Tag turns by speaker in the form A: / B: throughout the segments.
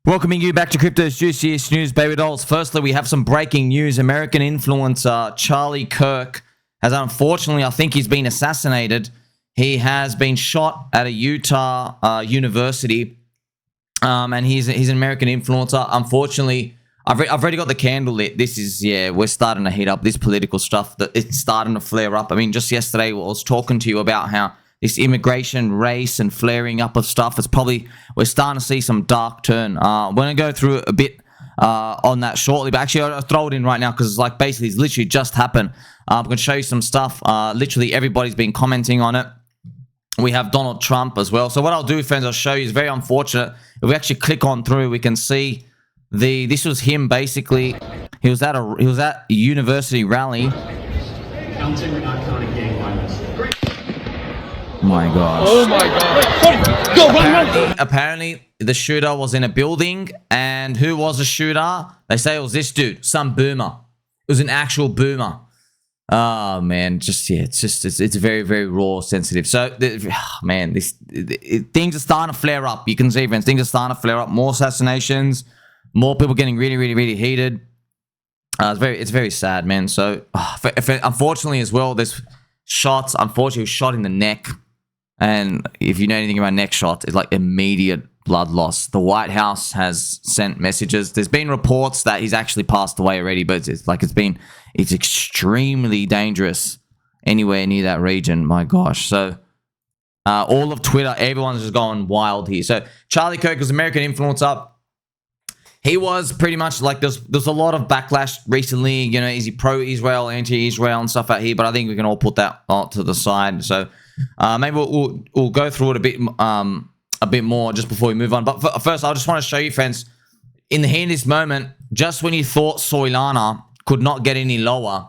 A: Welcoming you back to Crypto's Juiciest News, baby dolls. Firstly, we have some breaking news. American influencer Charlie Kirk has unfortunately, I think he's been assassinated. He has been shot at a Utah university, and he's an American influencer. Unfortunately, I've already got the candle lit. This is, yeah, we're starting to heat up this political stuff. It's starting to flare up. I mean, just yesterday I was talking to you about how this immigration race and flaring up of stuff, we're starting to see some dark turn. We're going to go through a bit on that shortly, but actually I'll throw it in right now because it's like basically it's literally just happened. I'm going to show you some stuff. Literally everybody's been commenting on it. We have Donald Trump as well. So what I'll do, friends, I'll show you. It's very unfortunate. If we actually click on through, we can see this was him basically. He was at a university rally.
B: Counting or not counting gang violence?
A: Oh my gosh.
C: Oh my god. Go, run.
A: Apparently, the shooter was in a building, and who was the shooter? They say it was this dude, some boomer. It was an actual boomer. Oh man, it's very, very raw, sensitive. So, man, things are starting to flare up. You can see, friends, things are starting to flare up. More assassinations, more people getting really, really, really heated. It's very sad, man. So, unfortunately, as well, there's shots. Unfortunately, he was shot in the neck. And if you know anything about neck shots, it's like immediate blood loss. The White House has sent messages. There's been reports that he's actually passed away already, but it's extremely dangerous anywhere near that region. My gosh. So all of Twitter, everyone's just going wild here. So Charlie Kirk was American influencer. He was pretty much like there's a lot of backlash recently. You know, is he pro-Israel, anti-Israel and stuff out here? But I think we can all put that to the side. So maybe we'll go through it a bit more just before we move on. But first, I just want to show you, friends, in the heat of this moment, just when you thought Soylana could not get any lower,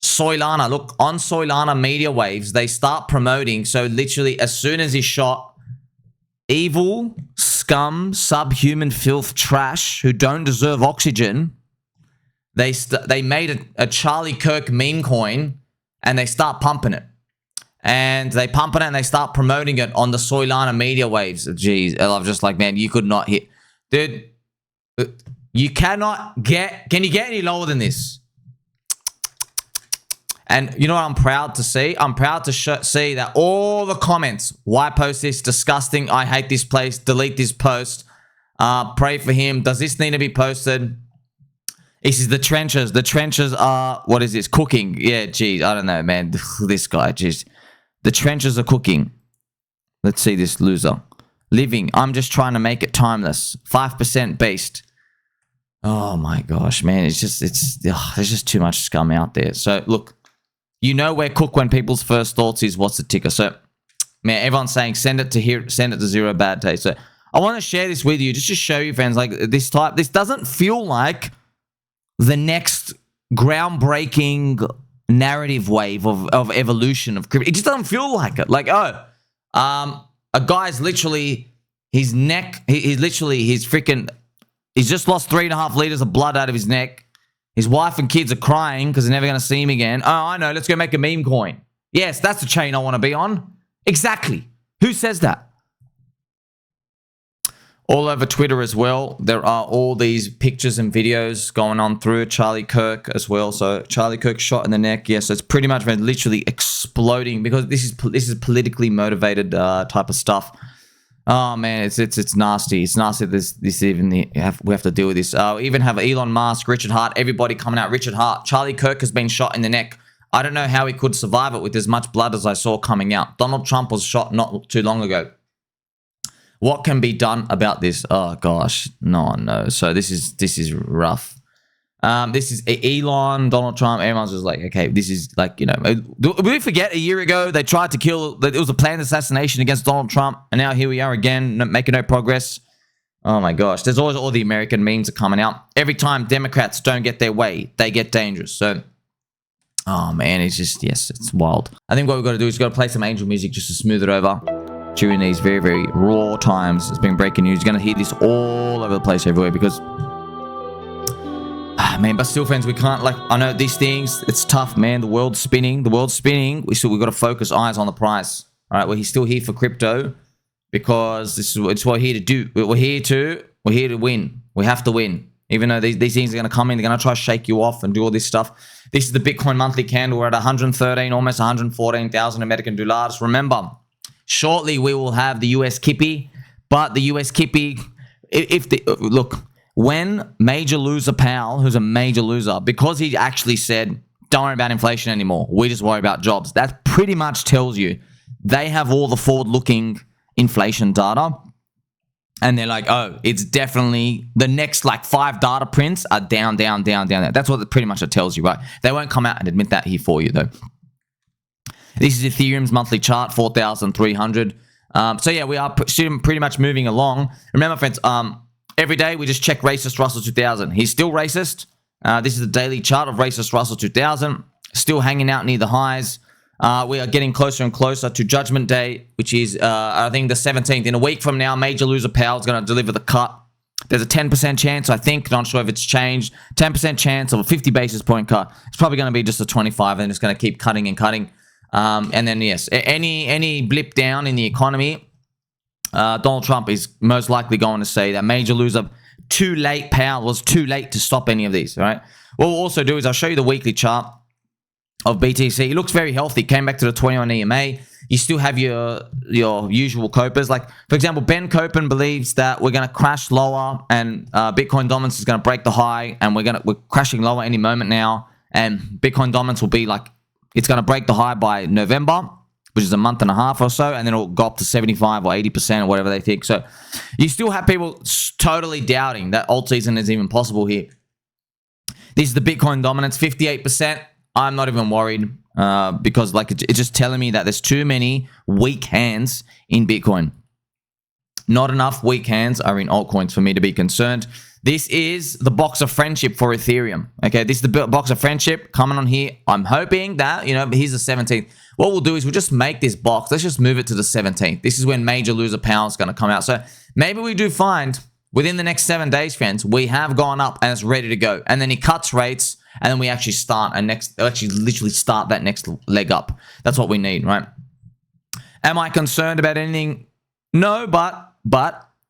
A: Soylana, look, on Soylana media waves, they start promoting. So literally, as soon as he's shot, evil, scum, subhuman filth, trash, who don't deserve oxygen, they made a Charlie Kirk meme coin, and they start pumping it. And they pump it and they start promoting it on the Soylana media waves. Jeez, I'm just like, man, you could not hit. Dude, you cannot get... Can you get any lower than this? And you know what I'm proud to see? I'm proud to see that all the comments, why post this? Disgusting. I hate this place. Delete this post. Pray for him. Does this need to be posted? This is the trenches. The trenches are... What is this? Cooking. Yeah, geez. I don't know, man. This guy, jeez. The trenches are cooking. Let's see this loser. Living. I'm just trying to make it timeless. 5% based. Oh my gosh, man. There's just too much scum out there. So look, you know we're cooked when people's first thoughts is what's the ticker. So man, everyone's saying send it to zero bad taste. So I want to share this with you just to show you, friends, like this doesn't feel like the next groundbreaking narrative wave of evolution of crypto. It just doesn't feel like it. Like, a guy's literally, his neck, he's just lost 3.5 liters of blood out of his neck. His wife and kids are crying because they're never going to see him again. Oh, I know. Let's go make a meme coin. Yes, that's the chain I want to be on. Exactly. Who says that? All over Twitter as well, there are all these pictures and videos going on through Charlie Kirk as well. So Charlie Kirk shot in the neck. Yes, it's pretty much literally exploding because this is politically motivated type of stuff. Oh man, it's nasty. It's nasty. We have to deal with this. We even have Elon Musk, Richard Hart, everybody coming out. Richard Hart, Charlie Kirk has been shot in the neck. I don't know how he could survive it with as much blood as I saw coming out. Donald Trump was shot not too long ago. What can be done about this? Oh gosh, no. So this is rough. This is Elon, Donald Trump. Everyone's just like, okay, this is like, you know, we forget a year ago they tried to kill. It was a planned assassination against Donald Trump, and now here we are again, making no progress. Oh my gosh, there's always all the American memes are coming out. Every time Democrats don't get their way, they get dangerous. So, oh man, it's just it's wild. I think what we've got to do is we've got to play some angel music just to smooth it over. During these very, very raw times, it's been breaking news. You're going to hear this all over the place everywhere because, man, but still, friends, we can't, like, I know these things, it's tough, man. The world's spinning. We've got to focus eyes on the price. All right, well, he's still here for crypto because it's what we're here to do. We're here to We're here to win. We have to win. Even though these things are going to come in, they're going to try to shake you off and do all this stuff. This is the Bitcoin monthly candle. We're at 113, almost 114,000 American dollars. Remember, shortly we will have the US Kippy, but the US Kippy, look, when Major Loser Powell, who's a major loser, because he actually said, don't worry about inflation anymore, we just worry about jobs. That pretty much tells you they have all the forward-looking inflation data. And they're like, oh, it's definitely the next like 5 data prints are down. That's what pretty much it tells you, right? They won't come out and admit that here for you, though. This is Ethereum's monthly chart, 4,300. So yeah, we are pretty much moving along. Remember, friends, every day we just check racist Russell 2000. He's still racist. This is the daily chart of racist Russell 2000. Still hanging out near the highs. We are getting closer and closer to Judgment Day, which is, I think, the 17th. In a week from now, Major Loser Powell is going to deliver the cut. There's a 10% chance, I think, not sure if it's changed, 10% chance of a 50 basis point cut. It's probably going to be just a 25, and it's going to keep cutting and cutting. And then, yes, any blip down in the economy, Donald Trump is most likely going to say that Major Loser too late, Powell was too late to stop any of these, all right? What we'll also do is I'll show you the weekly chart of BTC. It looks very healthy. Came back to the 21 EMA. You still have your usual copers. Like, for example, Ben Copen believes that we're going to crash lower and Bitcoin dominance is going to break the high, and we're crashing lower any moment now, and Bitcoin dominance will be like, it's going to break the high by November, which is a month and a half or so, and then it'll go up to 75 or 80% or whatever they think. So you still have people totally doubting that alt season is even possible here. This is the Bitcoin dominance, 58%. I'm not even worried because like it's just telling me that there's too many weak hands in Bitcoin. Not enough weak hands are in altcoins for me to be concerned. This is the box of friendship for Ethereum. Okay, this is the box of friendship coming on here. I'm hoping that, here's the 17th. What we'll do is we'll just make this box. Let's just move it to the 17th. This is when Major Loser Powell is going to come out. So maybe we do find within the next 7 days, friends, we have gone up and it's ready to go. And then he cuts rates, and then we actually start literally start that next leg up. That's what we need, right? Am I concerned about anything? No, but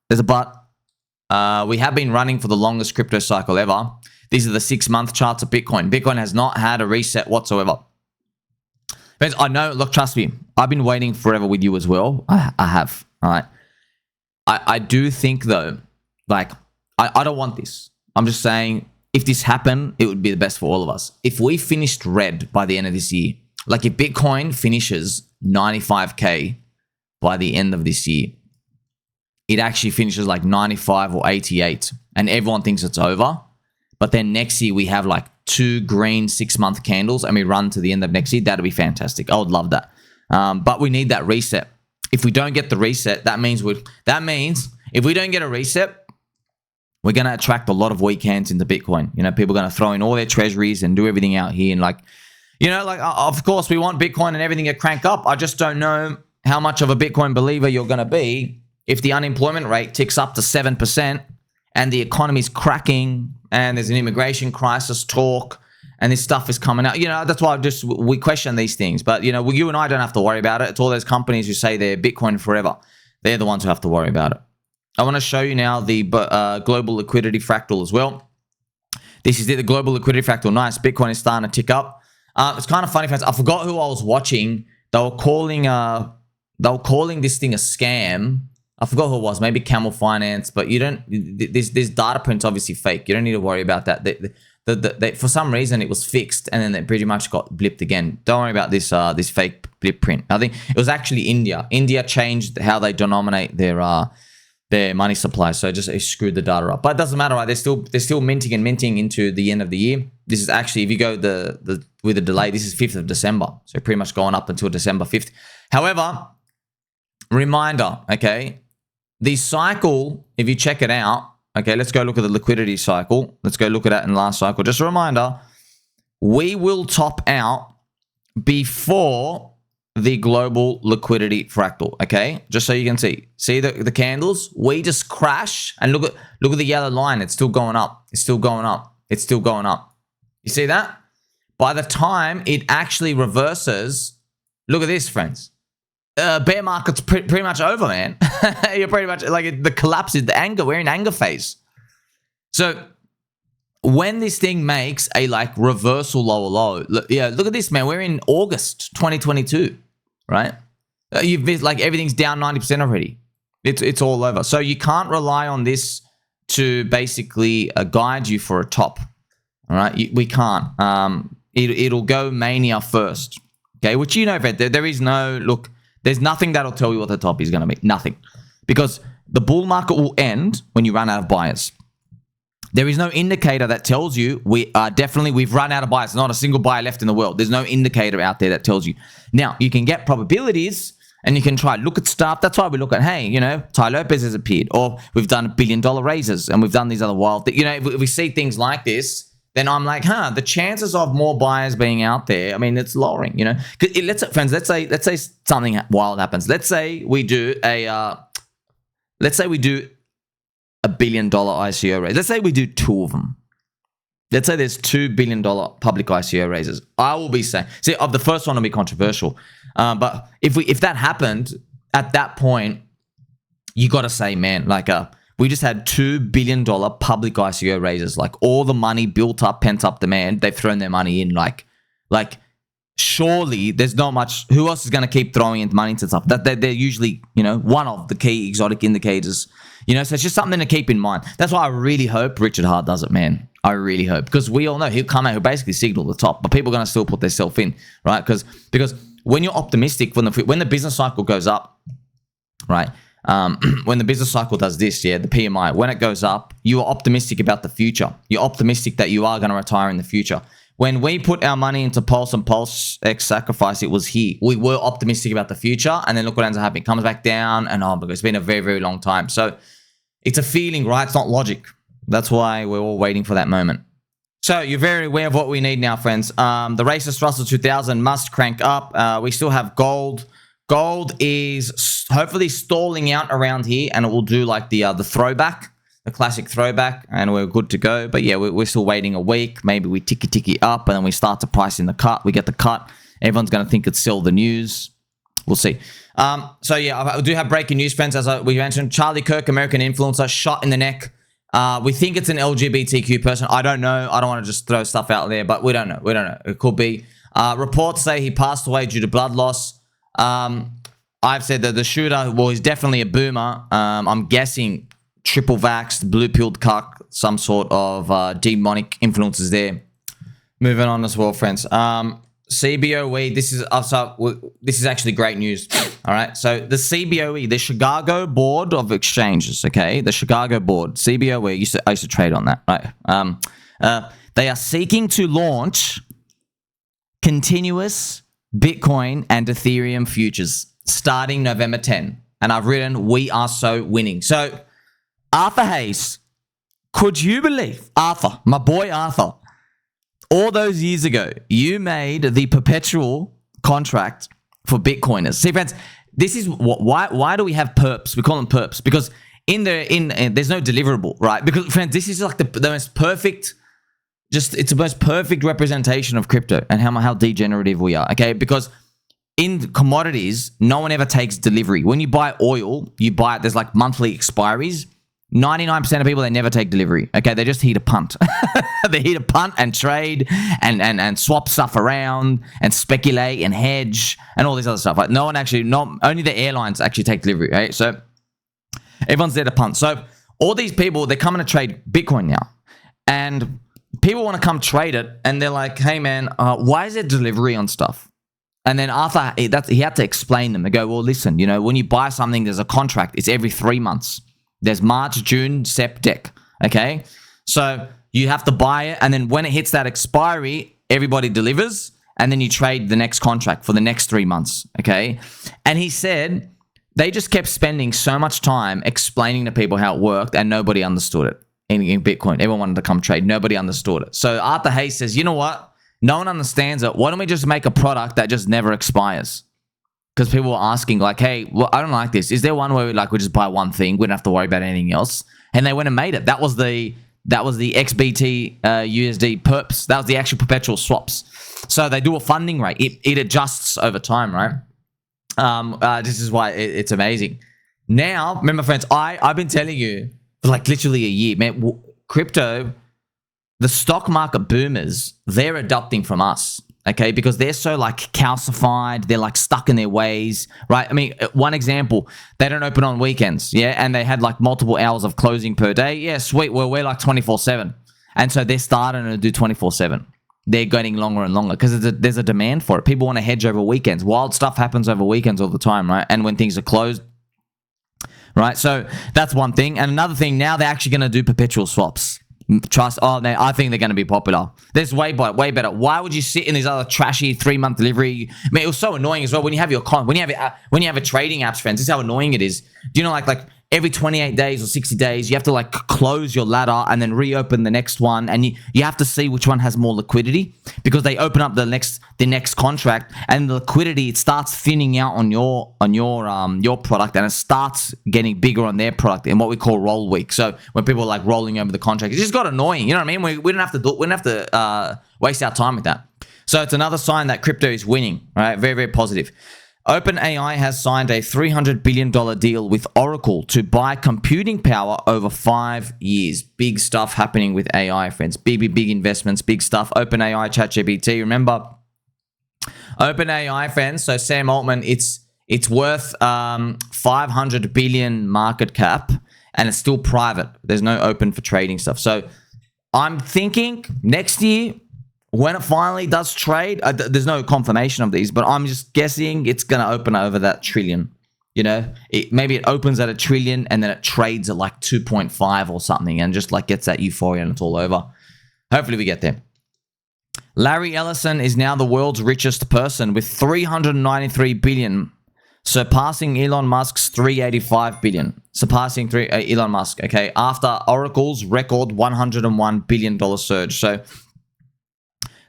A: there's a but. We have been running for the longest crypto cycle ever. These are the 6-month charts of Bitcoin. Bitcoin has not had a reset whatsoever. Friends, I know, look, trust me, I've been waiting forever with you as well. I have, all right? I do think, though, like, I don't want this. I'm just saying, if this happened, it would be the best for all of us. If we finished red by the end of this year, like if Bitcoin finishes 95K by the end of this year, it actually finishes like 95 or 88, and everyone thinks it's over. But then next year we have like 2 green 6-month candles and we run to the end of next year. That'd be fantastic. I would love that. But we need that reset. If we don't get the reset, that means if we don't get a reset, we're going to attract a lot of weak hands into Bitcoin. People are going to throw in all their treasuries and do everything out here. And of course, we want Bitcoin and everything to crank up. I just don't know how much of a Bitcoin believer you're going to be if the unemployment rate ticks up to 7% and the economy's cracking and there's an immigration crisis talk and this stuff is coming out. That's why we question these things. But, you and I don't have to worry about it. It's all those companies who say they're Bitcoin forever. They're the ones who have to worry about it. I want to show you now the global liquidity fractal as well. This is the global liquidity fractal. Nice. Bitcoin is starting to tick up. It's kind of funny, friends. I forgot who I was watching. They were calling this thing a scam. I forgot who it was. Maybe Camel Finance. But you don't. This data print's obviously fake. You don't need to worry about that. For some reason, it was fixed, and then it pretty much got blipped again. Don't worry about this fake blip print. I think it was actually India. India changed how they denominate their money supply, so it screwed the data up. But it doesn't matter, right? They're still minting into the end of the year. This is actually, if you go with the delay, this is 5th of December. So pretty much going up until December 5th. However, reminder, okay, the cycle, if you check it out, okay, let's go look at the liquidity cycle. Let's go look at that in last cycle. Just a reminder, we will top out before the global liquidity fractal, okay? Just so you can see the candles. We just crash, and look at the yellow line. It's still going up. It's still going up. It's still going up. You see that? By the time it actually reverses, look at this, friends. bear market's pretty much over, man. You're pretty much like the collapse is the anger. We're in anger phase. So when this thing makes a like reversal lower low, look at this, man. We're in August 2022, right? You've missed, like, everything's down 90% already. It's all over. So you can't rely on this to basically guide you for a top. All right, we can't. It'll go mania first. Okay, which there is no look. There's nothing that'll tell you what the top is going to be. Nothing, because the bull market will end when you run out of buyers. There is no indicator that tells you we've run out of buyers. There's not a single buyer left in the world. There's no indicator out there that tells you. Now, you can get probabilities and you can try look at stuff. That's why we look at, hey, Ty Lopez has appeared, or we've done $1 billion raises and we've done these other wild things. If we see things like this, then I'm like, the chances of more buyers being out there, I mean, it's lowering, Let's say something wild happens. Let's say we do $1 billion ICO raise. Let's say we do 2 of them. Let's say there's $2 billion public ICO raises. I will be saying, of the first one will be controversial. But if that happened at that point, you got to say, man, like we just had $2 billion public ICO raises. Like all the money built up, pent up demand. They've thrown their money in. Like surely there's not much. Who else is going to keep throwing money into stuff? That they're usually, one of the key exotic indicators. So it's just something to keep in mind. That's why I really hope Richard Hart does it, man. I really hope, because we all know he'll come out, he'll basically signal the top, but people are going to still put themselves in, right? Because when you're optimistic, when the business cycle goes up, right? When the business cycle does this, the PMI, when it goes up, you are optimistic about the future. You're optimistic that you are going to retire in the future. When we put our money into Pulse and Pulse X Sacrifice, it was here. We were optimistic about the future, and then look what ends up happening. It comes back down, and because it's been a very, very long time. So it's a feeling, right? It's not logic. That's why we're all waiting for that moment. So you're very aware of what we need now, friends. The racist Russell 2000 must crank up. We still have gold. Gold is hopefully stalling out around here, and it will do like the throwback, the classic throwback, and we're good to go. But yeah, we're still waiting a week. Maybe we ticky up, and then we start to price in the cut. We get the cut. Everyone's going to think it's sell the news. We'll see. So yeah, I do have breaking news, friends. As we mentioned, Charlie Kirk, American influencer, shot in the neck. We think it's an LGBTQ person. I don't know. I don't want to just throw stuff out there, but we don't know. We don't know. It could be. Reports say he passed away due to blood loss. I've said that the shooter, well, he's definitely a boomer. I'm guessing triple vaxxed, blue-pilled cuck, some sort of demonic influences there. Moving on as well, friends. CBOE, this is actually great news. All right, so the CBOE, the Chicago Board of Exchanges, okay, the Chicago Board, CBOE, I used to trade on that, right? They are seeking to launch continuous Bitcoin and Ethereum futures starting November 10. And I've written, we are so winning. So Arthur Hayes, could you believe, Arthur, my boy Arthur, all those years ago, you made the perpetual contract for Bitcoiners. See, friends, this is why do we have perps? We call them perps because there's no deliverable, right? Because, friends, this is like the most perfect, it's the most perfect representation of crypto and how degenerative we are, okay? Because in commodities, no one ever takes delivery. When you buy oil, you buy it, there's like monthly expiries. 99% of people, they never take delivery. Okay, they just hit a punt. They hit a punt and trade and swap stuff around and speculate and hedge and all this other stuff. Like only the airlines actually take delivery, right? So everyone's there to punt. So all these people, they're coming to trade Bitcoin now. And people want to come trade it and they're like, hey man, why is there delivery on stuff? And then Arthur, he had to explain them. They go, well, listen, when you buy something, there's a contract. It's every 3 months. There's March, June, Sep, Dec, okay? So you have to buy it, and then when it hits that expiry, everybody delivers, and then you trade the next contract for the next 3 months, okay? And he said they just kept spending so much time explaining to people how it worked, and nobody understood it in Bitcoin. Everyone wanted to come trade. Nobody understood it. So Arthur Hayes says, you know what? No one understands it. Why don't we just make a product that just never expires? Because people were asking, like, hey, well, I don't like this. Is there one where we just buy one thing? We don't have to worry about anything else. And they went and made it. That was the XBT USD perps. That was the actual perpetual swaps. So they do a funding rate. It adjusts over time, right? This is why it's amazing. Now, remember, friends, I've been telling you for like literally a year, man. Crypto, the stock market boomers, they're adopting from us, okay? Because they're so like calcified, they're like stuck in their ways, right? I mean, one example, they don't open on weekends, yeah? And they had like multiple hours of closing per day. Yeah, sweet. Well, we're like 24/7. And so they're starting to do 24/7. They're getting longer and longer because there's a demand for it. People want to hedge over weekends. Wild stuff happens over weekends all the time, right? And when things are closed, right? So that's one thing. And another thing, now they're actually going to do perpetual swaps. Trust. Oh, I think they're going to be popular. This way better. Why would you sit in these other trashy 3-month delivery? I mean, it was so annoying as well when you have your when you have a trading apps, friends. This is how annoying it is. Do you know like every 28 days or 60 days, you have to like close your ladder and then reopen the next one, and you have to see which one has more liquidity because they open up the next contract, and the liquidity, it starts thinning out on your product, and it starts getting bigger on their product in what we call roll week. So when people are like rolling over the contract, it just got annoying. You know what I mean? We don't have to waste our time with that. So it's another sign that crypto is winning, right? Very, very positive. OpenAI has signed a $300 billion deal with Oracle to buy computing power over 5 years. Big stuff happening with AI, friends. Big investments, big stuff. OpenAI, ChatGPT. Remember, OpenAI, friends. So Sam Altman, it's worth 500 billion market cap, and it's still private. There's no open for trading stuff. So I'm thinking next year, when it finally does trade, there's no confirmation of these, but I'm just guessing it's going to open over that trillion. You know, maybe it opens at $1 trillion and then it trades at like 2.5 or something and just like gets that euphoria and it's all over. Hopefully we get there. Larry Ellison is now the world's richest person with 393 billion, surpassing Elon Musk's 385 billion. Surpassing Elon Musk, okay, after Oracle's record $101 billion surge. So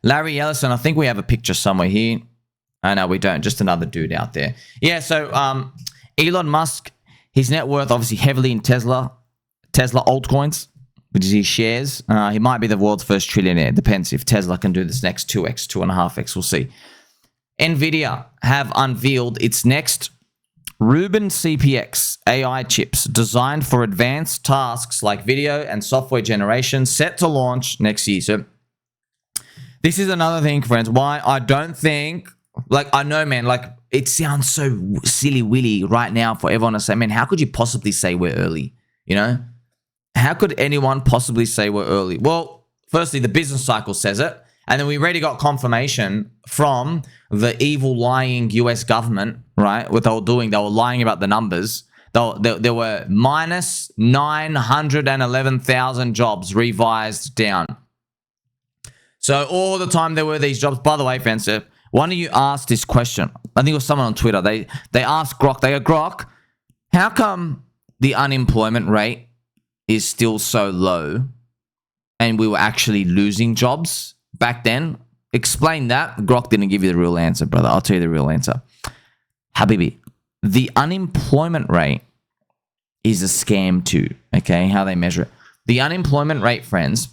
A: Larry Ellison, I think we have a picture somewhere here. Oh, no, we don't. Just another dude out there. Yeah, so Elon Musk, his net worth obviously heavily in Tesla altcoins, which is his shares. He might be the world's first trillionaire. Depends if Tesla can do this next 2x, 2.5x. We'll see. Nvidia have unveiled its next Rubin CPX AI chips designed for advanced tasks like video and software generation, set to launch next year. So this is another thing, friends, why I don't think, like, I know, man, like, it sounds so silly-willy right now for everyone to say, man, how could you possibly say we're early, you know? How could anyone possibly say we're early? Well, firstly, the business cycle says it, and then we already got confirmation from the evil, lying US government, right, what they were doing. They were lying about the numbers. There were minus 911,000 jobs revised down. So all the time there were these jobs. By the way, friends, one of you asked this question. I think it was someone on Twitter. They asked Grok. They go, Grok, how come the unemployment rate is still so low and we were actually losing jobs back then? Explain that. Grok didn't give you the real answer, brother. I'll tell you the real answer. Habibi, the unemployment rate is a scam too, okay? How they measure it. The unemployment rate, friends,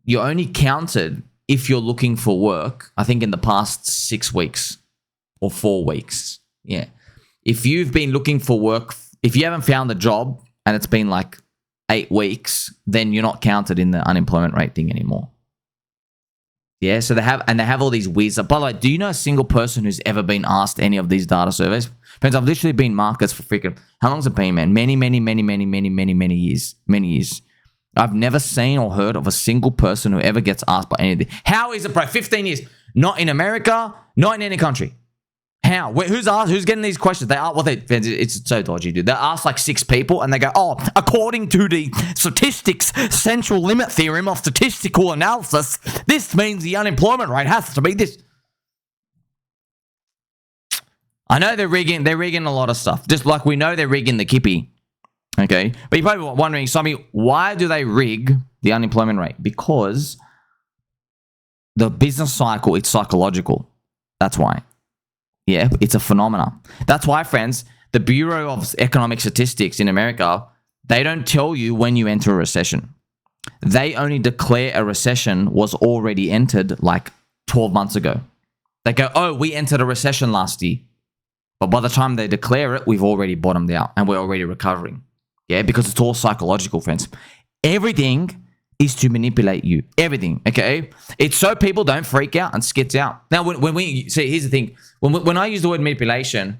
A: you're only counted if you're looking for work, I think in the past 6 weeks or 4 weeks. Yeah. If you've been looking for work, if you haven't found a job and it's been like 8 weeks, then you're not counted in the unemployment rate thing anymore. Yeah, so they have all these weird stuff. By the way, do you know a single person who's ever been asked any of these data surveys? Friends, I've literally been markets for freaking, how long's it been, man? Many years. Many years. I've never seen or heard of a single person who ever gets asked by anything. How is it, bro? 15 years. Not in America, not in any country. How? Who's asked? Who's getting these questions? They are, it's so dodgy, dude. They ask like 6 people and they go, oh, according to the statistics central limit theorem of statistical analysis, this means the unemployment rate has to be this. I know they're rigging a lot of stuff. Just like we know they're rigging the Kippy. Okay, but you're probably wondering, Sommi, why do they rig the unemployment rate? Because the business cycle, it's psychological. That's why. Yeah, it's a phenomenon. That's why, friends, the Bureau of Economic Statistics in America, they don't tell you when you enter a recession. They only declare a recession was already entered like 12 months ago. They go, oh, we entered a recession last year. But by the time they declare it, we've already bottomed out and we're already recovering. Yeah, because it's all psychological, friends. Everything is to manipulate you. Everything, okay? It's so people don't freak out and skits out. Now, when we see, here's the thing. When I use the word manipulation,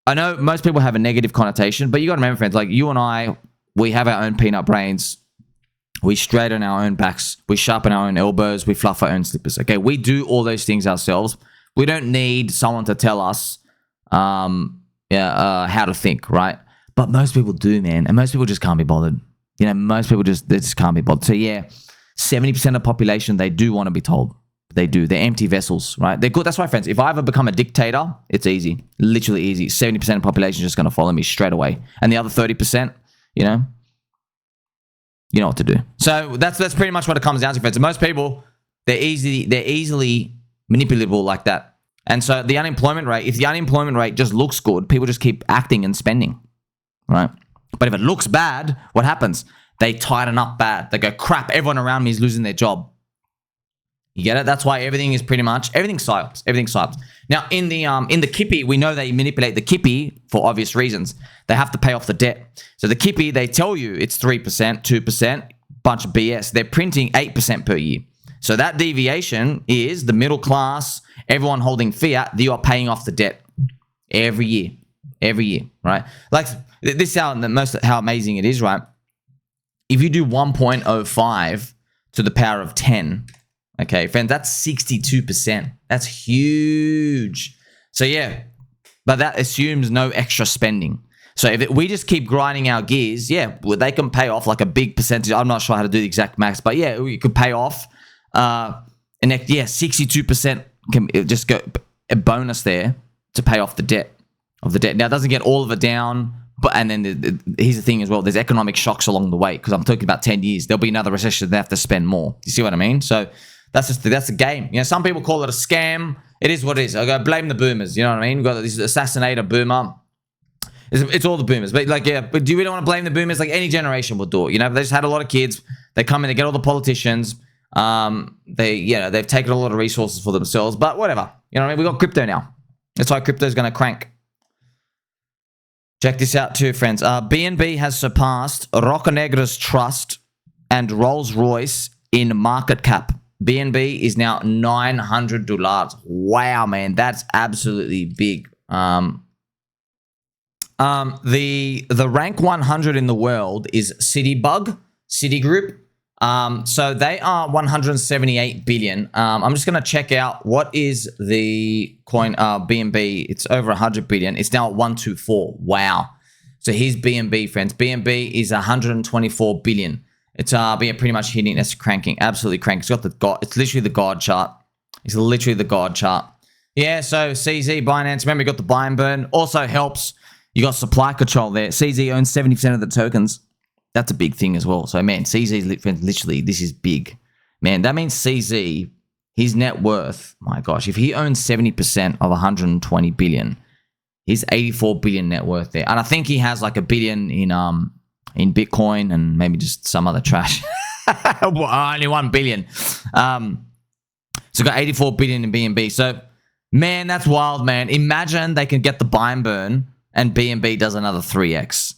A: I know most people have a negative connotation, but you got to remember, friends, like you and I, we have our own peanut brains. We straighten our own backs. We sharpen our own elbows. We fluff our own slippers, okay? We do all those things ourselves. We don't need someone to tell us how to think, right? But most people do, man. And most people just can't be bothered. You know, most people they just can't be bothered. So yeah, 70% of the population, they do want to be told. They do. They're empty vessels, right? They're good. That's why, friends, if I ever become a dictator, it's easy. Literally easy. 70% of the population is just going to follow me straight away. And the other 30%, you know what to do. So that's pretty much what it comes down to, friends. So most people, they're easily manipulatable like that. And so the unemployment rate, if the unemployment rate just looks good, people just keep acting and spending, right? But if it looks bad, what happens? They tighten up bad. They go, crap, everyone around me is losing their job. You get it? That's why everything is pretty much, everything psyops. Everything psyops. Now, in the Kippy, we know they manipulate the Kippy for obvious reasons. They have to pay off the debt. So the Kippy, they tell you it's 3%, 2%, bunch of BS. They're printing 8% per year. So that deviation is the middle class, everyone holding fiat, you are paying off the debt every year, right? Like this is how amazing it is, right? If you do 1.05 to the power of 10, okay, friends, that's 62%. That's huge. So yeah, but that assumes no extra spending. So if we just keep grinding our gears, yeah, well, they can pay off like a big percentage. I'm not sure how to do the exact max, but yeah, we could pay off. And 62% can just go a bonus there to pay off the debt. Now it doesn't get all of it down, but and then here's the thing as well. There's economic shocks along the way because I'm talking about 10 years. There'll be another recession. They have to spend more. You see what I mean? So that's the game. You know, some people call it a scam. It is what it is. I go blame the boomers. You know what I mean? We've got this assassinator boomer. It's all the boomers, but like, yeah, but do you really want to blame the boomers? Like any generation will do it. You know, they just had a lot of kids. They come in, they get all the politicians. They've taken a lot of resources for themselves, but whatever. You know what I mean? We got crypto now. That's why crypto is going to crank. Check this out too, friends. BNB has surpassed Rockenegra's Trust and Rolls-Royce in market cap. BNB is now $900. Wow, man, that's absolutely big. The rank 100 in the world is Citigroup. So they are 178 billion. I'm just going to check out what is the coin BNB. It's over 100 billion. It's now at 124. Wow. So here's BNB, friends. BNB is 124 billion. It's pretty much hitting. It's cranking. Absolutely cranking. It's got the God. It's literally the God chart. It's literally the God chart. Yeah. So CZ, Binance. Remember, you got the buy and burn. Also helps. You got supply control there. CZ owns 70% of the tokens. That's a big thing as well. So, man, CZ is literally, this is big. Man, that means CZ, his net worth, my gosh, if he owns 70% of 120 billion, he's 84 billion net worth there. And I think he has like $1 billion in Bitcoin and maybe just some other trash. Only 1 billion. So got 84 billion in BNB. So, man, that's wild, man. Imagine they can get the buy and burn and BNB does another 3x.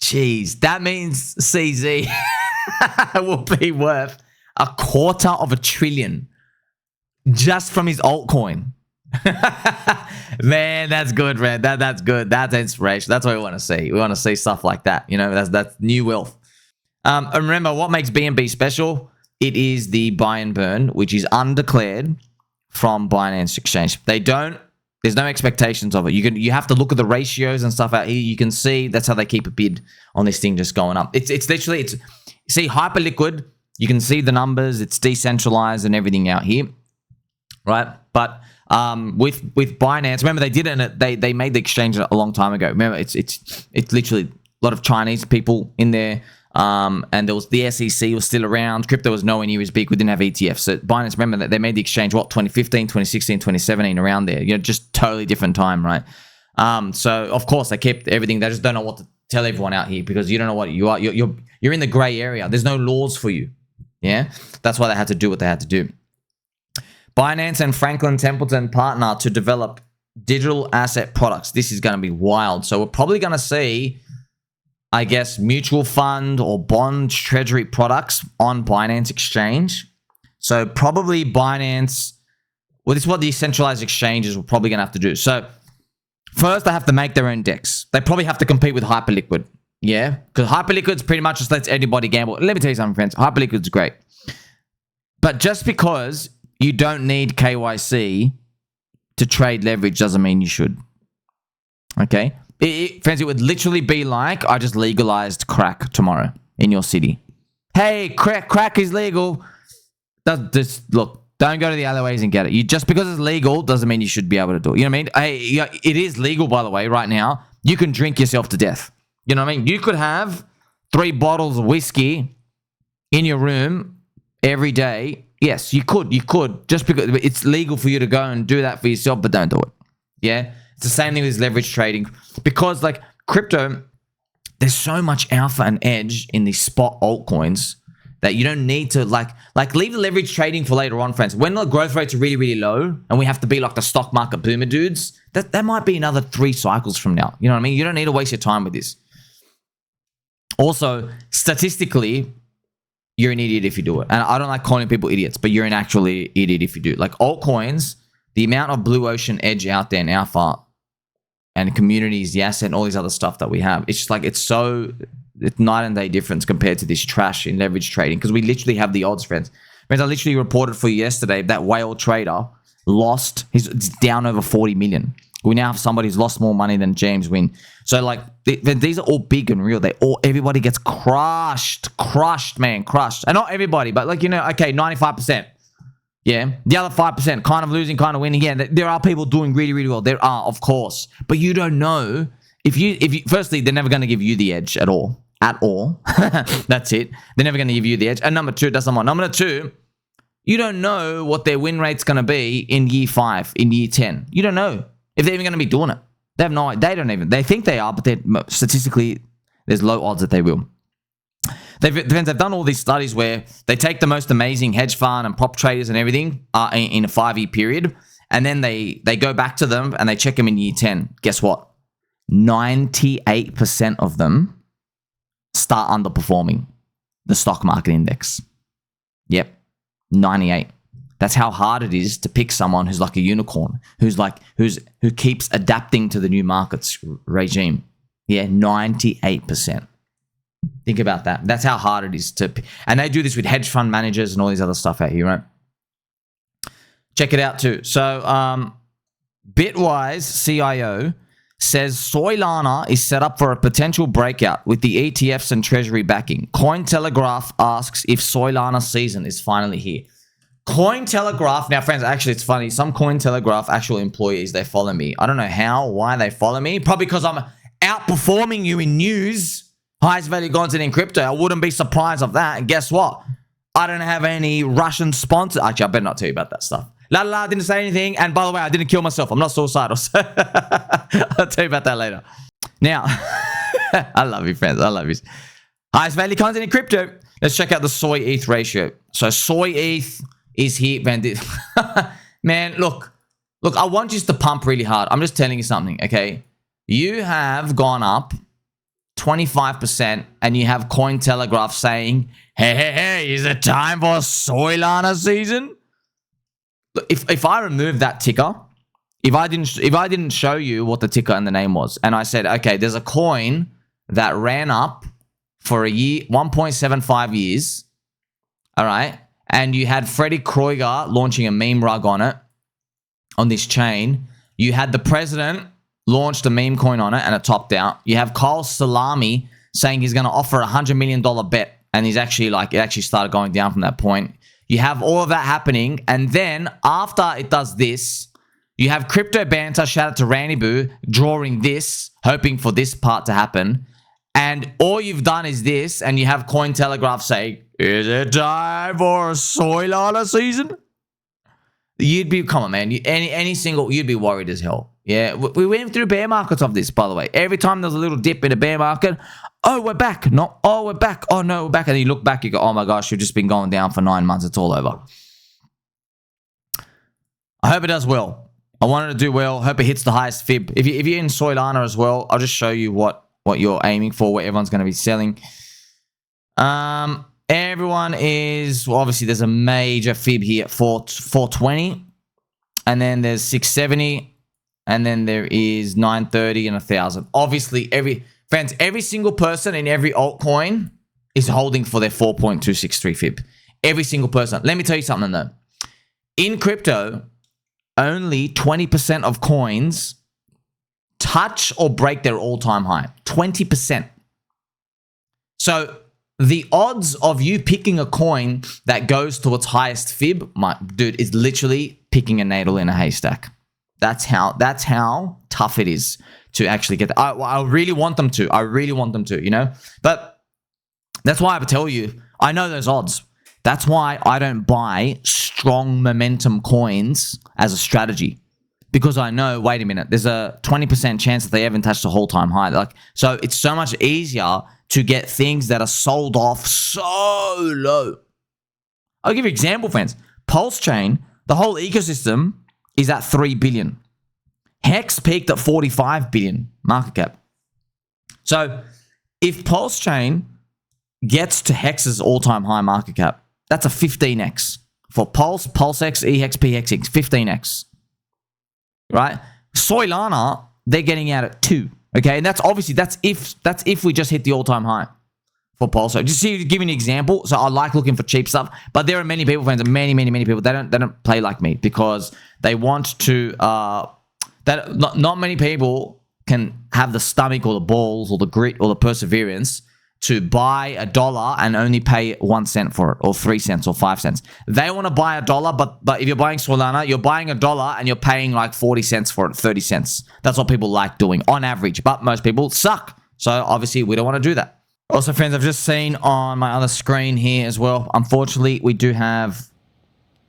A: Jeez, that means CZ will be worth $250 billion just from his altcoin. Man, that's good, man. That's good. That's inspiration. That's what we want to see. We want to see stuff like that. You know, that's new wealth. And remember, what makes BNB special? It is the buy and burn, which is undeclared from Binance Exchange. There's no expectations of it. You have to look at the ratios and stuff out here. You can see that's how they keep a bid on this thing just going up. It's literally see hyper liquid. You can see the numbers. It's decentralized and everything out here, right? But with Binance, remember they did it and they made the exchange a long time ago. Remember, it's literally a lot of Chinese people in there. And there was the SEC was still around. Crypto was nowhere near as big. We didn't have ETFs. So Binance, remember that they made the exchange, 2015, 2016, 2017, around there. You know, just totally different time, right? So of course they kept everything. They just don't know what to tell everyone out here because you don't know what you are. You're in the gray area. There's no laws for you. Yeah, that's why they had to do what they had to do. Binance and Franklin Templeton partner to develop digital asset products. This is going to be wild. So we're probably going to see, I guess, mutual fund or bond treasury products on Binance Exchange. So probably Binance, well, this is what the centralized exchanges are probably going to have to do. So first, they have to make their own DEX. They probably have to compete with Hyperliquid. Yeah, because Hyperliquid's pretty much just lets anybody gamble. Let me tell you something, friends. Hyperliquid's great. But just because you don't need KYC to trade leverage doesn't mean you should. Okay? Friends, it would literally be like I just legalized crack tomorrow in your city. Hey, crack is legal. Look, don't go to the alleyways and get it. Just because it's legal doesn't mean you should be able to do it. You know what I mean? Hey, it is legal, by the way, right now. You can drink yourself to death. You know what I mean? You could have 3 bottles of whiskey in your room every day. Yes, you could. You could. Just because it's legal for you to go and do that for yourself, but don't do it. Yeah? It's the same thing with leverage trading. Because, like, crypto, there's so much alpha and edge in these spot altcoins that you don't need to, like leave the leverage trading for later on, friends. When the growth rates are really, really low and we have to be like the stock market boomer dudes, that might be another 3 cycles from now. You know what I mean? You don't need to waste your time with this. Also, statistically, you're an idiot if you do it. And I don't like calling people idiots, but you're an actually idiot if you do. Like altcoins, the amount of blue ocean edge out there and alpha and communities, the asset and all these other stuff that we have, it's just like it's night and day difference compared to this trash in leverage trading because we literally have the odds, friends. Friends, I literally reported for you yesterday that whale trader lost, it's down over 40 million. We now have somebody who's lost more money than James Wynn. So like these are all big and real. Everybody gets crushed, man, crushed. And not everybody, but like, you know, okay, 95%. Yeah. The other 5% kind of losing, kind of winning. Yeah, there are people doing really, really well. There are, of course. But you don't know if you firstly, they're never going to give you the edge at all. That's it. They're never going to give you the edge. And number 2, that's number 2, you don't know what their win rate's going to be in year 5, in year 10. You don't know if they're even going to be doing it. They have no idea. They don't even. They think they are, but statistically, there's low odds that they will. They've done all these studies where they take the most amazing hedge fund and prop traders and everything in a 5-year period, and then they go back to them and they check them in year 10. Guess what? 98% of them start underperforming the stock market index. Yep, 98. That's how hard it is to pick someone who's like a unicorn, who keeps adapting to the new markets regime. Yeah, 98%. Think about that. That's how hard it is to, and they do this with hedge fund managers and all these other stuff out here, right? Check it out too. So, Bitwise CIO says Soylana is set up for a potential breakout with the ETFs and treasury backing. CoinTeleGraph asks if Soylana season is finally here. CoinTeleGraph, now friends, actually it's funny. Some CoinTeleGraph actual employees, they follow me. I don't know why they follow me. Probably because I'm outperforming you in news. Highest value content in crypto. I wouldn't be surprised of that. And guess what? I don't have any Russian sponsors. Actually, I better not tell you about that stuff. I didn't say anything. And by the way, I didn't kill myself. I'm not suicidal. So I'll tell you about that later. Now, I love you, friends. I love you. Highest value content in crypto. Let's check out the SOL-ETH ratio. So SOL-ETH is here. Man, look, I want you to pump really hard. I'm just telling you something, okay? You have gone up 25% and you have CoinTeleGraph saying, hey, is it time for Soylana season? If I remove that ticker, if I didn't show you what the ticker and the name was, and I said, okay, there's a coin that ran up for a year, 1.75 years, all right, and you had Freddie Krueger launching a meme rug on it, on this chain. You had the president launched a meme coin on it and it topped out. You have Kyle Salami saying he's going to offer a $100 million bet, and he's actually it actually started going down from that point. You have all of that happening, and then after it does this, you have Crypto Banter, shout out to Randy Boo, drawing this, hoping for this part to happen. And all you've done is this, and you have CoinTeleGraph say, is it time for a Soylana season? You'd be, come on, man. You'd be worried as hell. Yeah, we went through bear markets of this, by the way. Every time there's a little dip in a bear market, oh, we're back. No, oh, we're back. Oh, no, we're back. And you look back, you go, oh my gosh, you've just been going down for 9 months. It's all over. I hope it does well. I want it to do well. Hope it hits the highest fib. If you're in Soylana as well, I'll just show you what you're aiming for, what everyone's going to be selling. Everyone is, well, obviously there's a major fib here at 420, and then there's 670, and then there is 930 and 1,000. Obviously, every single person in every altcoin is holding for their 4.263 fib. Every single person. Let me tell you something though. In crypto, only 20% of coins touch or break their all-time high. 20%. So the odds of you picking a coin that goes to its highest fib, dude, is literally picking a needle in a haystack. That's how tough it is to actually get that. I really want them to. I really want them to, you know? But that's why I tell you, I know those odds. That's why I don't buy strong momentum coins as a strategy. Because I know, wait a minute, there's a 20% chance that they haven't touched the whole time high. So it's so much easier to get things that are sold off so low. I'll give you an example, friends. PulseChain, the whole ecosystem is at 3 billion. Hex peaked at 45 billion market cap. So if PulseChain gets to Hex's all-time high market cap, that's a 15x. For Pulse, PulseX, EHEX, PHX, 15x. Right? Soylana, they're getting out at 2. Okay, and that's if we just hit the all-time high for Pulse. So just to give you an example. So I like looking for cheap stuff, but there are many people, friends, many people. They don't play like me because they want to. Not many people can have the stomach or the balls or the grit or the perseverance to buy $1 and only pay 1 cent for it, or 3 cents or 5 cents. They want to buy $1, but if you're buying Soylana, you're buying $1 and you're paying like 40 cents for it, 30 cents. That's what people like doing on average, but most people suck. So obviously we don't want to do that. Also, friends, I've just seen on my other screen here as well, unfortunately, we do have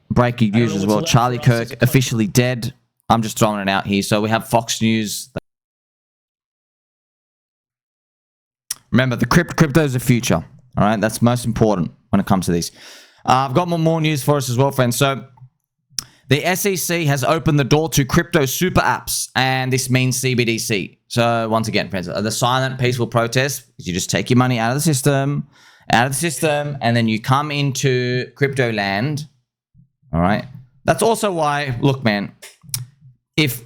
A: breaking news as well. Charlie Kirk officially dead. I'm just throwing it out here. So we have Fox News. Remember, the crypto is the future. All right, that's most important when it comes to these. I've got more news for us as well, friends. So the SEC has opened the door to crypto super apps, and this means CBDC. So once again, friends, the silent, peaceful protest is you just take your money out of the system, and then you come into crypto land. All right. That's also why, look, man, if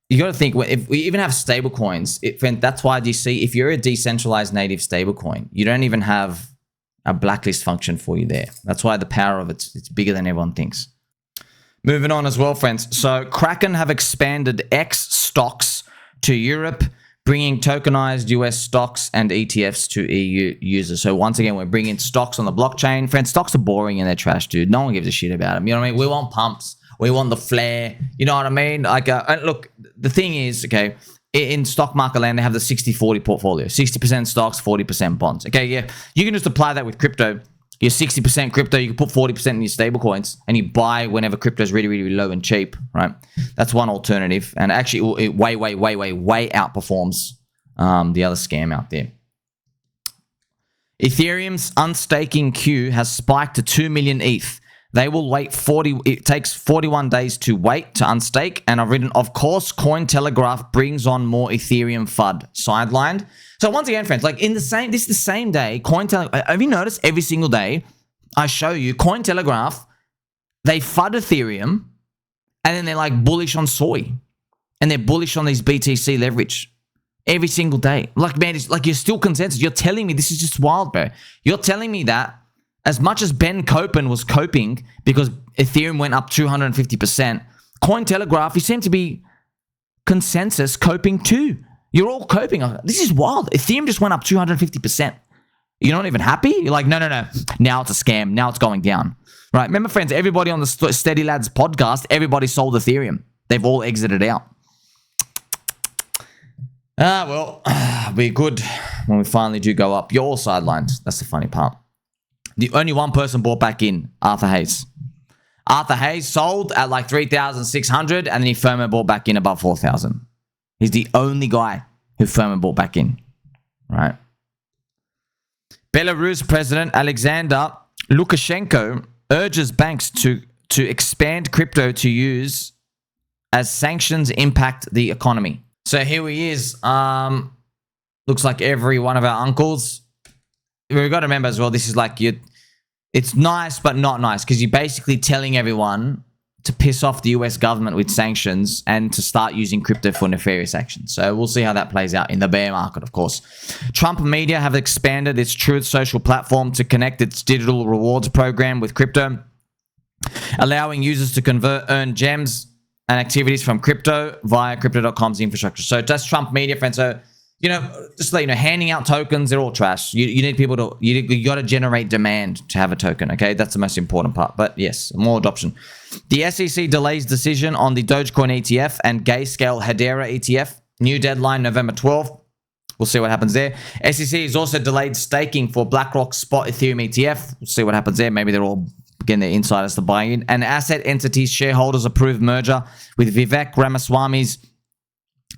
A: you got to think, if we even have stable coins, that's why you see, if you're a decentralized native stable coin, you don't even have a blacklist function for you there. That's why the power of it's bigger than everyone thinks. Moving on as well, friends. So Kraken have expanded xStocks to Europe, bringing tokenized US stocks and ETFs to EU users. So once again, we're bringing stocks on the blockchain. Friends, stocks are boring and they're trash, dude. No one gives a shit about them. You know what I mean? We want pumps. We want the flair. You know what I mean? Like, look, the thing is, okay, in stock market land, they have the 60-40 portfolio. 60% stocks, 40% bonds. Okay, yeah. You can just apply that with crypto. You're 60% crypto. You can put 40% in your stable coins and you buy whenever crypto is really, really low and cheap, right? That's one alternative. And actually, it way outperforms the other scam out there. Ethereum's unstaking queue has spiked to 2 million ETH. They will wait it takes 41 days to wait to unstake. And I've written, of course, CoinTeleGraph brings on more Ethereum FUD sidelined. So once again, friends, like this is the same day, CoinTeleGraph, have you noticed every single day I show you CoinTeleGraph, they FUD Ethereum and then they're like bullish on soy and they're bullish on these BTC leverage every single day. Like, man, it's like you're still consensus. You're telling me this is just wild, bro. You're telling me that as much as Ben Copen was coping because Ethereum went up 250%, CoinTeleGraph, you seem to be consensus coping too. You're all coping. This is wild. Ethereum just went up 250%. You're not even happy? You're like, no. Now it's a scam. Now it's going down. Right? Remember, friends, everybody on the Steady Lads podcast, everybody sold Ethereum. They've all exited out. Well, we're good when we finally do go up. You're all sidelined. That's the funny part. The only one person bought back in, Arthur Hayes. Arthur Hayes sold at like 3,600 and then he firmly bought back in above 4,000. He's the only guy who firmly bought back in, right? Belarus President Alexander Lukashenko urges banks to expand crypto to use as sanctions impact the economy. So here he is. Looks like every one of our uncles. We've got to remember as well, this is like it's nice but not nice, because you're basically telling everyone to piss off the US government with sanctions and to start using crypto for nefarious actions. So we'll see how that plays out in the bear market, of course. Trump media have expanded its Truth Social platform to connect its digital rewards program with crypto, allowing users to earn gems and activities from crypto via Crypto.com's infrastructure. So that's Trump media, friends. So, you know, just like, you know, handing out tokens, they're all trash. You need people to, you got to generate demand to have a token, okay? That's the most important part. But yes, more adoption. The SEC delays decision on the Dogecoin ETF and Grayscale Hedera ETF. New deadline November 12th. We'll see what happens there. SEC has also delayed staking for BlackRock Spot Ethereum ETF. We'll see what happens there. Maybe they're all getting their insiders to buy in. And Asset Entities shareholders approved merger with Vivek Ramaswamy's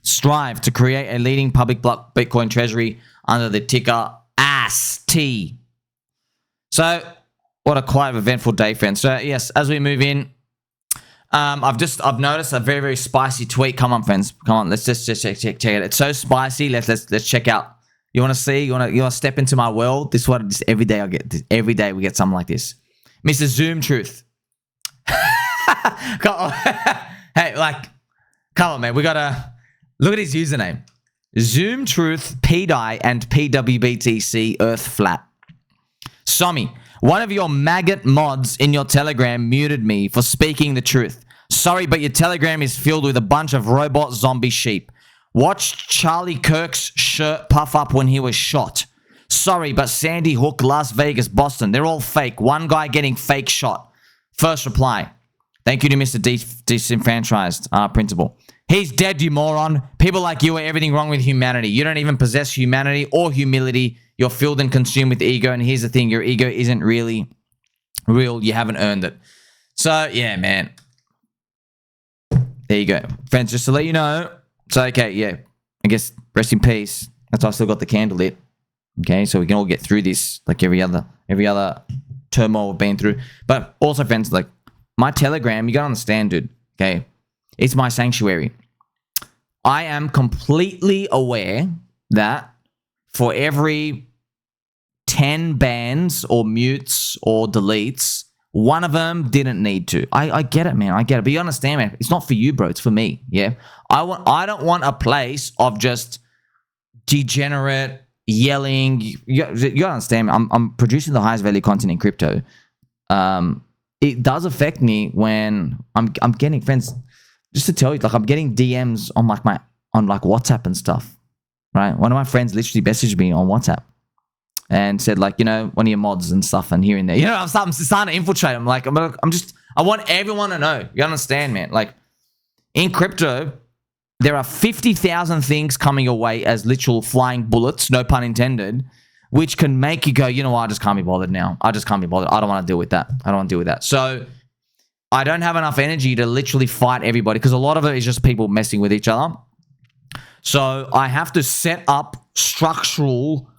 A: Strive to create a leading public block Bitcoin treasury under the ticker AST. So, what a quite eventful day, friends. So, yes, as we move in, I've noticed a very, very spicy tweet. Come on, friends. Come on, let's just check it. It's so spicy. Let's check out. You want to see? You want to step into my world? This is what every day I get. Every day we get something like this. Mr. Zoom Truth. Come on. Hey, like, come on, man. We gotta look at his username. Zoom Truth, PDI, and PWBTC Earth Flat. Sommi, one of your maggot mods in your Telegram muted me for speaking the truth. Sorry, but your Telegram is filled with a bunch of robot zombie sheep. Watch Charlie Kirk's shirt puff up when he was shot. Sorry, but Sandy Hook, Las Vegas, Boston, they're all fake. One guy getting fake shot. First reply. Thank you to Mr. Disenfranchised Principal. He's dead, you moron. People like you are everything wrong with humanity. You don't even possess humanity or humility. You're filled and consumed with ego. And here's the thing. Your ego isn't really real. You haven't earned it. So, yeah, man. There you go. Friends, just to let you know. So, okay, yeah. I guess rest in peace. That's why I still got the candle lit. Okay, so we can all get through this like every other turmoil we've been through. But also, friends, like my Telegram, you gotta understand, dude. Okay, it's my sanctuary. I am completely aware that for every 10 bans or mutes or deletes, one of them didn't need to. I get it, man. I get it. But you understand, man. It's not for you, bro. It's for me. Yeah. I don't want a place of just degenerate yelling. You understand, man. I'm producing the highest value content in crypto. It does affect me when I'm getting, friends, just to tell you, like I'm getting DMs on like WhatsApp and stuff. Right? One of my friends literally messaged me on WhatsApp and said, like, you know, one of your mods and stuff and here and there. You know, I'm starting to infiltrate. I'm like, I want everyone to know. You understand, man? Like, in crypto, there are 50,000 things coming your way as literal flying bullets, no pun intended, which can make you go, you know what, I just can't be bothered now. I just can't be bothered. I don't want to deal with that. I don't want to deal with that. So, I don't have enough energy to literally fight everybody because a lot of it is just people messing with each other. So, I have to set up structural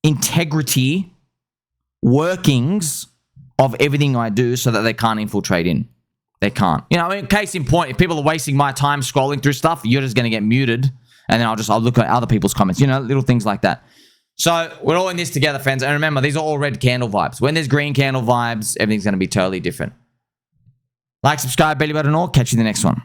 A: integrity workings of everything I do so that they can't infiltrate in. They can't. You know, I mean, case in point, if people are wasting my time scrolling through stuff, you're just going to get muted. And then I'll look at other people's comments, you know, little things like that. So we're all in this together, friends. And remember, these are all red candle vibes. When there's green candle vibes, everything's going to be totally different. Like, subscribe, belly button, or catch you in the next one.